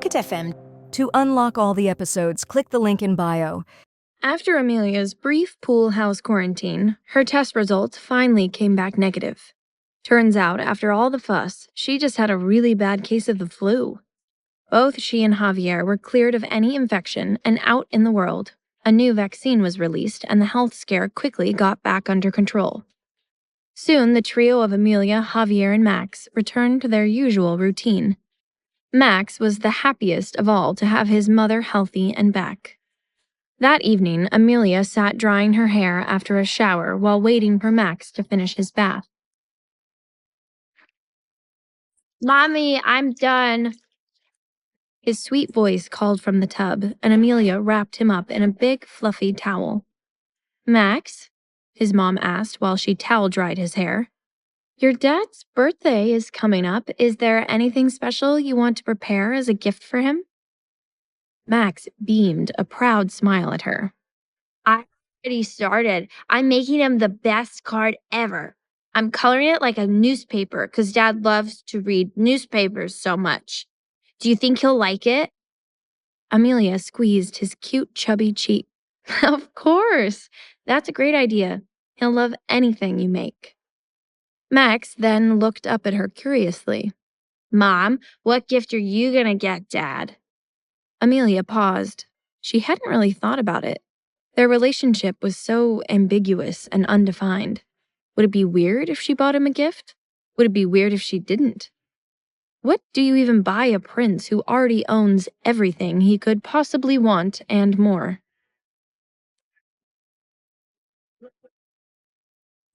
Pocket FM. To unlock all the episodes, click the link in bio. After Amelia's brief pool house quarantine, her test results finally came back negative. Turns out, after all the fuss, she just had a really bad case of the flu. Both she and Javier were cleared of any infection and out in the world. A new vaccine was released, and the health scare quickly got back under control. Soon, the trio of Amelia, Javier, and Max returned to their usual routine. Max was the happiest of all to have his mother healthy and back. That evening, Amelia sat drying her hair after a shower while waiting for Max to finish his bath. "Mommy, I'm done." His sweet voice called from the tub, and Amelia wrapped him up in a big, fluffy towel. "Max?" his mom asked while she towel-dried his hair. "Your dad's birthday is coming up. Is there anything special you want to prepare as a gift for him?" Max beamed a proud smile at her. "I already started. I'm making him the best card ever. I'm coloring it like a newspaper because Dad loves to read newspapers so much. Do you think he'll like it?" Amelia squeezed his cute, chubby cheek. "Of course. That's a great idea. He'll love anything you make." Max then looked up at her curiously. "Mom, what gift are you gonna get Dad?" Amelia paused. She hadn't really thought about it. Their relationship was so ambiguous and undefined. Would it be weird if she bought him a gift? Would it be weird if she didn't? What do you even buy a prince who already owns everything he could possibly want and more?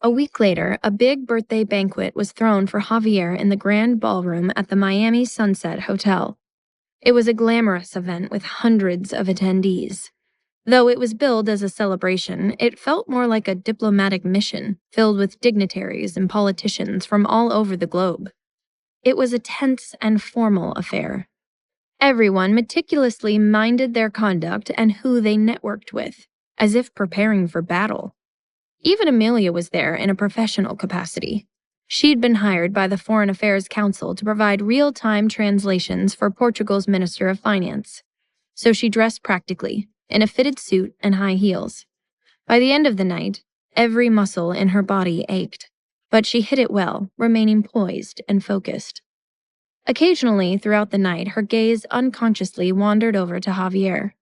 A week later, a big birthday banquet was thrown for Javier in the grand ballroom at the Miami Sunset Hotel. It was a glamorous event with hundreds of attendees. Though it was billed as a celebration, it felt more like a diplomatic mission filled with dignitaries and politicians from all over the globe. It was a tense and formal affair. Everyone meticulously minded their conduct and who they networked with, as if preparing for battle. Even Amelia was there in a professional capacity. She'd been hired by the Foreign Affairs Council to provide real-time translations for Portugal's Minister of Finance. So she dressed practically, in a fitted suit and high heels. By the end of the night, every muscle in her body ached, but she hid it well, remaining poised and focused. Occasionally, throughout the night, her gaze unconsciously wandered over to Javier.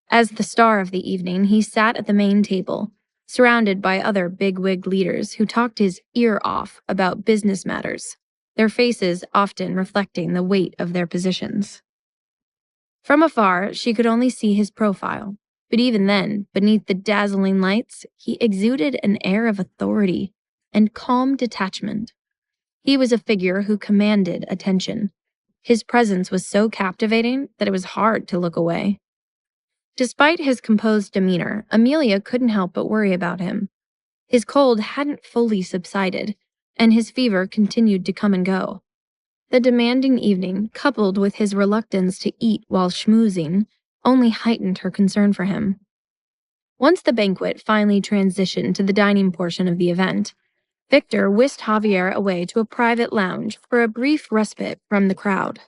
As the star of the evening, he sat at the main table, surrounded by other bigwig leaders who talked his ear off about business matters, their faces often reflecting the weight of their positions. From afar, she could only see his profile, but even then, beneath the dazzling lights, he exuded an air of authority and calm detachment. He was a figure who commanded attention. His presence was so captivating that it was hard to look away. Despite his composed demeanor, Amelia couldn't help but worry about him. His cold hadn't fully subsided, and his fever continued to come and go. The demanding evening, coupled with his reluctance to eat while schmoozing, only heightened her concern for him. Once the banquet finally transitioned to the dining portion of the event, Victor whisked Javier away to a private lounge for a brief respite from the crowd.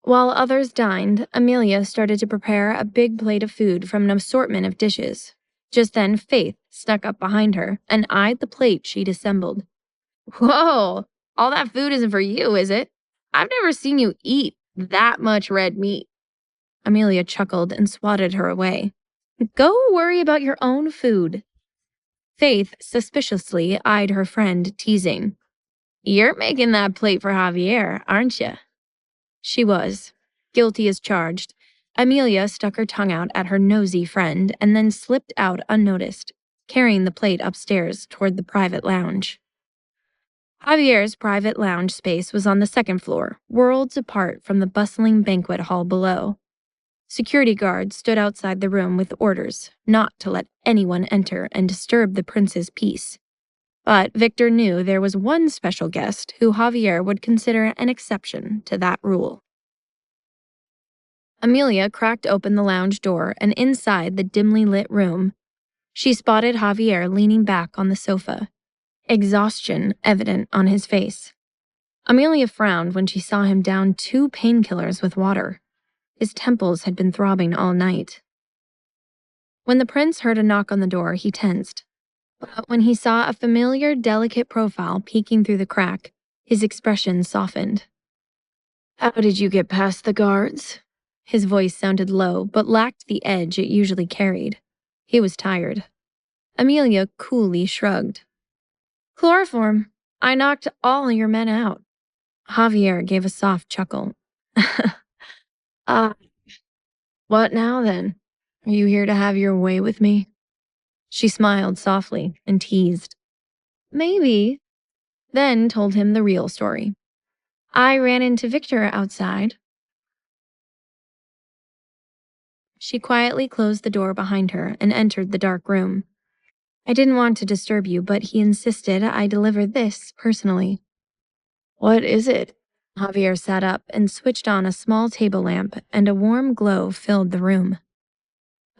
While others dined, Amelia started to prepare a big plate of food from an assortment of dishes. Just then, Faith snuck up behind her and eyed the plate she'd assembled. "Whoa, all that food isn't for you, is it? I've never seen you eat that much red meat." Amelia chuckled and swatted her away. "Go worry about your own food." Faith suspiciously eyed her friend, teasing. "You're making that plate for Javier, aren't you?" She was. Guilty as charged, Amelia stuck her tongue out at her nosy friend and then slipped out unnoticed, carrying the plate upstairs toward the private lounge. Javier's private lounge space was on the second floor, worlds apart from the bustling banquet hall below. Security guards stood outside the room with orders not to let anyone enter and disturb the prince's peace. But Victor knew there was one special guest who Javier would consider an exception to that rule. Amelia cracked open the lounge door, and inside the dimly lit room, she spotted Javier leaning back on the sofa, exhaustion evident on his face. Amelia frowned when she saw him down 2 painkillers with water. His temples had been throbbing all night. When the prince heard a knock on the door, he tensed. But when he saw a familiar, delicate profile peeking through the crack, his expression softened. "How did you get past the guards?" His voice sounded low, but lacked the edge it usually carried. He was tired. Amelia coolly shrugged. "Chloroform. I knocked all your men out." Javier gave a soft chuckle. Ah, what now then? Are you here to have your way with me?" She smiled softly and teased. "Maybe." Then told him the real story. "I ran into Victor outside." She quietly closed the door behind her and entered the dark room. "I didn't want to disturb you, but he insisted I deliver this personally." "What is it?" Javier sat up and switched on a small table lamp, and a warm glow filled the room.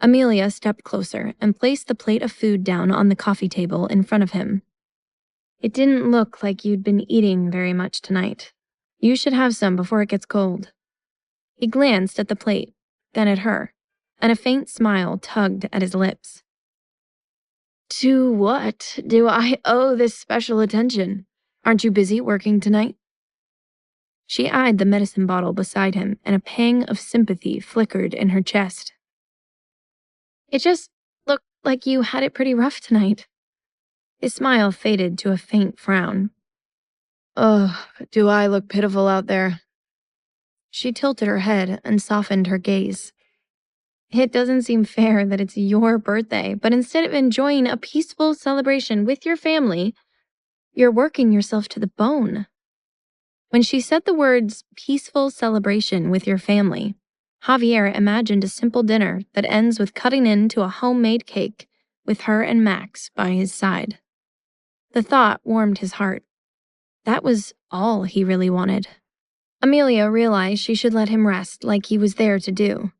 Amelia stepped closer and placed the plate of food down on the coffee table in front of him. "It didn't look like you'd been eating very much tonight. You should have some before it gets cold." He glanced at the plate, then at her, and a faint smile tugged at his lips. "To what do I owe this special attention? Aren't you busy working tonight?" She eyed the medicine bottle beside him, and a pang of sympathy flickered in her chest. "It just looked like you had it pretty rough tonight." His smile faded to a faint frown. "Oh, do I look pitiful out there?" She tilted her head and softened her gaze. "It doesn't seem fair that it's your birthday, but instead of enjoying a peaceful celebration with your family, you're working yourself to the bone." When she said the words peaceful celebration with your family, Javier imagined a simple dinner that ends with cutting into a homemade cake with her and Max by his side. The thought warmed his heart. That was all he really wanted. Amelia realized she should let him rest like he was there to do.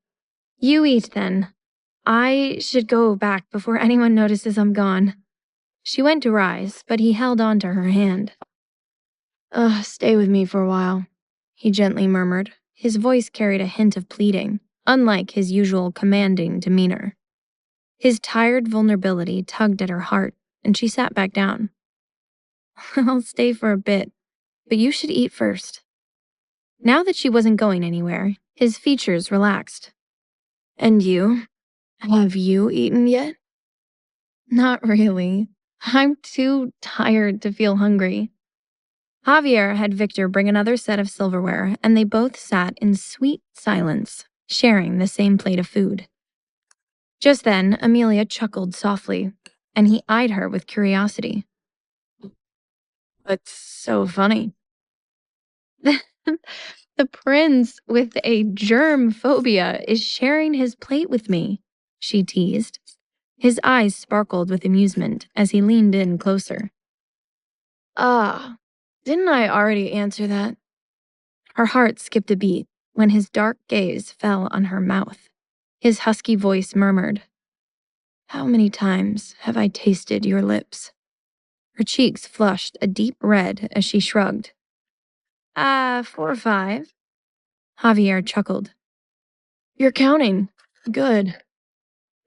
"You eat then. I should go back before anyone notices I'm gone." She went to rise, but he held on to her hand. Stay with me for a while," he gently murmured. His voice carried a hint of pleading, unlike his usual commanding demeanor. His tired vulnerability tugged at her heart, and she sat back down. "I'll stay for a bit, but you should eat first." Now that she wasn't going anywhere, his features relaxed. "And you? Have you eaten yet?" "Not really. I'm too tired to feel hungry." Javier had Victor bring another set of silverware, and they both sat in sweet silence, sharing the same plate of food. Just then, Amelia chuckled softly, and he eyed her with curiosity. "What's so funny?" "The prince with a germ phobia is sharing his plate with me," she teased. His eyes sparkled with amusement as he leaned in closer. "Ah, didn't I already answer that?" Her heart skipped a beat when his dark gaze fell on her mouth. His husky voice murmured, "How many times have I tasted your lips?" Her cheeks flushed a deep red as she shrugged. 4 or 5. Javier chuckled. "You're counting. Good."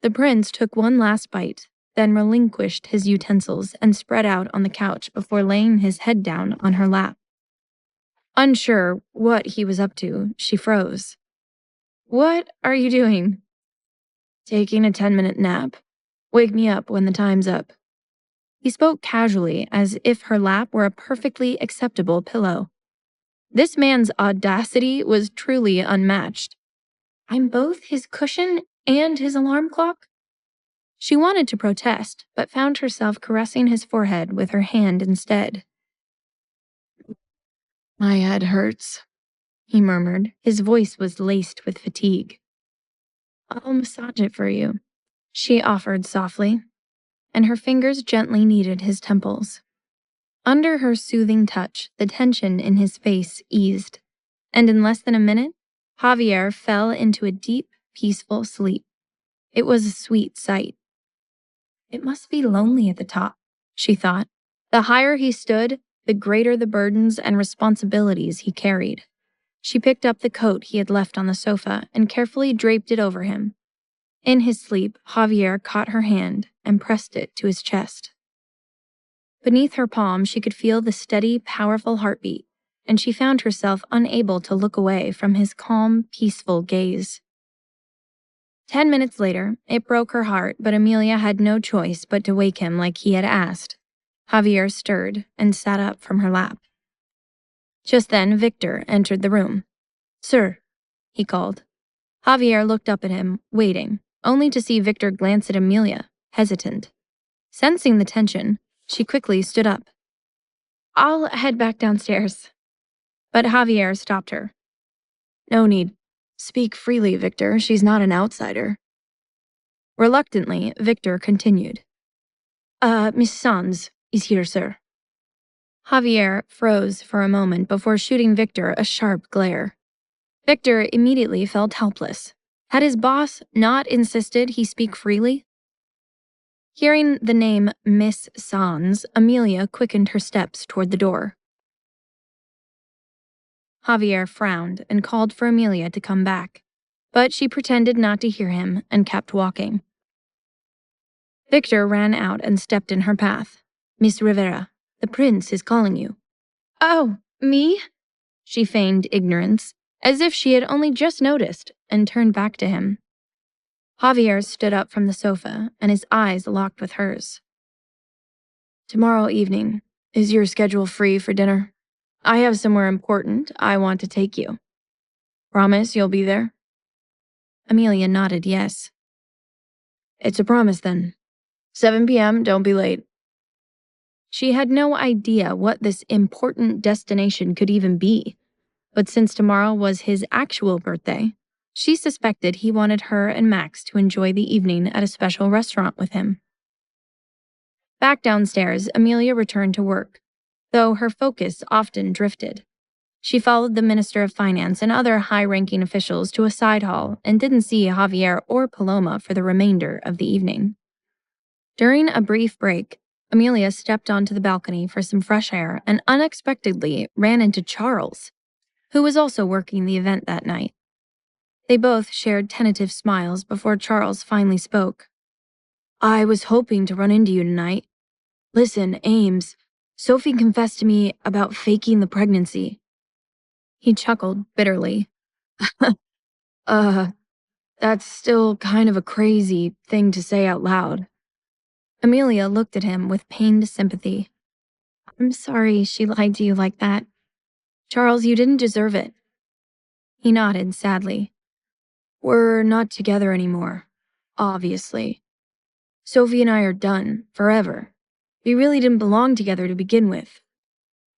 The prince took one last bite, then relinquished his utensils and spread out on the couch before laying his head down on her lap. Unsure what he was up to, she froze. "What are you doing?" "Taking a 10-minute nap. Wake me up when the time's up." He spoke casually, as if her lap were a perfectly acceptable pillow. This man's audacity was truly unmatched. "I'm both his cushion and his alarm clock?" She wanted to protest, but found herself caressing his forehead with her hand instead. "My head hurts," he murmured. His voice was laced with fatigue. "I'll massage it for you," she offered softly, and her fingers gently kneaded his temples. Under her soothing touch, the tension in his face eased, and in less than a minute, Javier fell into a deep, peaceful sleep. It was a sweet sight. It must be lonely at the top, she thought. The higher he stood, the greater the burdens and responsibilities he carried. She picked up the coat he had left on the sofa and carefully draped it over him. In his sleep, Javier caught her hand and pressed it to his chest. Beneath her palm, she could feel the steady, powerful heartbeat, and she found herself unable to look away from his calm, peaceful gaze. 10 minutes later, it broke her heart, but Amelia had no choice but to wake him like he had asked. Javier stirred and sat up from her lap. Just then, Victor entered the room. "Sir," he called. Javier looked up at him, waiting, only to see Victor glance at Amelia, hesitant. Sensing the tension, she quickly stood up. "I'll head back downstairs." But Javier stopped her. "No need. Speak freely, Victor. She's not an outsider." Reluctantly, Victor continued. Miss Sands is here, sir." Javier froze for a moment before shooting Victor a sharp glare. Victor immediately felt helpless. Had his boss not insisted he speak freely? Hearing the name Miss Sands, Amelia quickened her steps toward the door. Javier frowned and called for Amelia to come back, but she pretended not to hear him and kept walking. Victor ran out and stepped in her path. "Miss Rivera, the prince is calling you." "Oh, me?" She feigned ignorance, as if she had only just noticed, and turned back to him. Javier stood up from the sofa, and his eyes locked with hers. "Tomorrow evening, is your schedule free for dinner? I have somewhere important I want to take you. Promise you'll be there?" Amelia nodded yes. "It's a promise then. 7 p.m., don't be late." She had no idea what this important destination could even be, but since tomorrow was his actual birthday, she suspected he wanted her and Max to enjoy the evening at a special restaurant with him. Back downstairs, Amelia returned to work, though her focus often drifted. She followed the Minister of Finance and other high-ranking officials to a side hall and didn't see Javier or Paloma for the remainder of the evening. During a brief break, Amelia stepped onto the balcony for some fresh air and unexpectedly ran into Charles, who was also working the event that night. They both shared tentative smiles before Charles finally spoke. "I was hoping to run into you tonight. Listen, Ames, Sophie confessed to me about faking the pregnancy." He chuckled bitterly. That's still kind of a crazy thing to say out loud." Amelia looked at him with pained sympathy. "I'm sorry she lied to you like that. Charles, you didn't deserve it." He nodded sadly. "We're not together anymore, obviously. Sophie and I are done, forever. We really didn't belong together to begin with."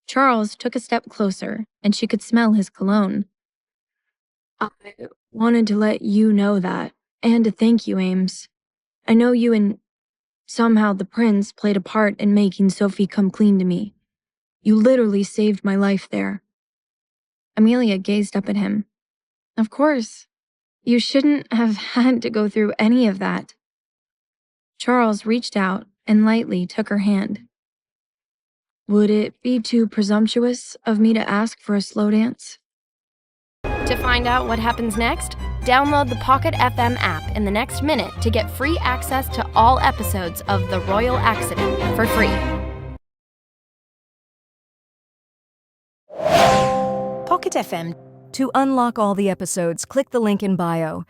Charles took a step closer, and she could smell his cologne. "I wanted to let you know that, and to thank you, Ames. I know you and somehow the prince played a part in making Sophie come clean to me. You literally saved my life there." Amelia gazed up at him. "Of course. You shouldn't have had to go through any of that." Charles reached out and lightly took her hand. "Would it be too presumptuous of me to ask for a slow dance?" To find out what happens next, download the Pocket FM app in the next minute to get free access to all episodes of The Royal Accident for free. Pocket FM. To unlock all the episodes, click the link in bio.